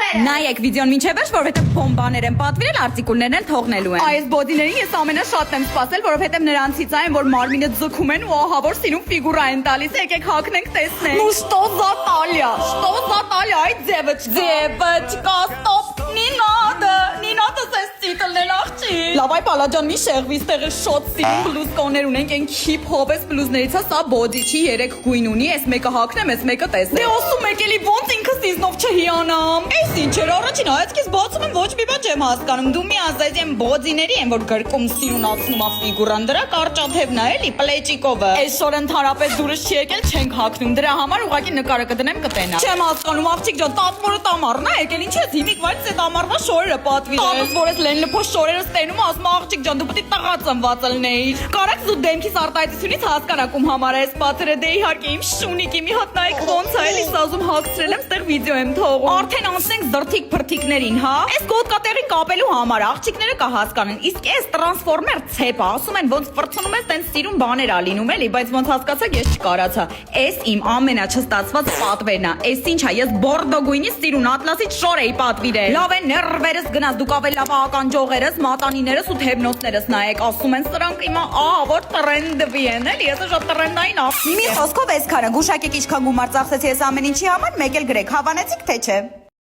բոդիները։ Նայեք վիդեոն մինչև վերջ, որովհետև բոմբաներ են պատվիրել, արտիկուլներն էլ թողնելու են։ Այս բոդիներին ես ամենաշատն եմ սպասել, որովհետև նրանցից այն, որ մարմինը ձգում են ու ահավոր սիրուն ֆիգուրա են տալիս։ Եկեք հագնենք տեսնենք։ Ну что за талия? Что за талия, ай девочка? Девочка, стоп, не надо սեստիտլներ աղջի։ Լավ այ պալաջան մի շեղվի, ստեղը շոտ սիրուն բլուզկոներ ունենք, այն հիփ-հոփ էս բլուզներից է, սա բոդի չի, 3 գույն ունի, այս մեկը հագնեմ, այս մեկը տեսնեմ։ Դե ասում եք էլի ոնց ինքս իզնով չհիանամ։ Էս ինչ էր առաջին հայացքից բացում եմ ոչ մի բան չեմ հասկանում։ Դու մի ասես եմ բոդիների են, որ գրկում սիրունացնում է ֆիգուրան, դրա կարճաթևն է էլի, պլեճիկովը։ Այս շոր ընդհանրապես դուրս չի եկել, չենք հագնում, դրա համար ուղղակի նկարը կդնեմ կտենա։ Չեմ հասկանում, աղջիկ ջան, տատմորը տամարն է եկել, ինչ է հիմիկ վայց այդ ամառվա շորերը պատվիրել։ Տատս որ ես լենլփո շորերը ստենում, ասում աղջիկ ջան, դու պետք է տղա ծնված ելնեիր։ Կարաք զու դեմքիս արտահայտությունից հասկանաք ում համար է այս պատերը, դե իհարկե իմ շունիկի մի հատ նայեք ոնց է էլի սազում հագցրել եմ, ստեղ վիդեո եմ թողում։ Արդեն անցնենք զրթիկ փրթիկներին, հա։ Այս գոտկատեղին կապելու համար աղջիկները կհասկանան։ Իսկ այս տրանսֆորմեր ցեպը, ասում են ոնց վրցնում ես, տենց սիրուն բաներ ա լինում էլի, բայց ոնց հասկացաք ես չկարացա։ Այս իմ ամենաչստացված պատվերն է։ Այս ինչ է, ես բորդո գույնի սիրուն ատլասից շոր էի պատվիրել։ Լավ է ներվերս գնաց, դուք ավելի լավ ականջողերս, մատանիներս ու թևնոցներս նայեք, ասում են սրանք հիմա ավոր տրենդվի են, էլի, ես շատ տրենդային աղջիկ եմ։ Մի խոսքով այսքանը, գուշակեք ինչքան գումար ծախսեցի ես ամեն ինչի համար, մեկ էլ գրեք, հավանեցիք թե չէ։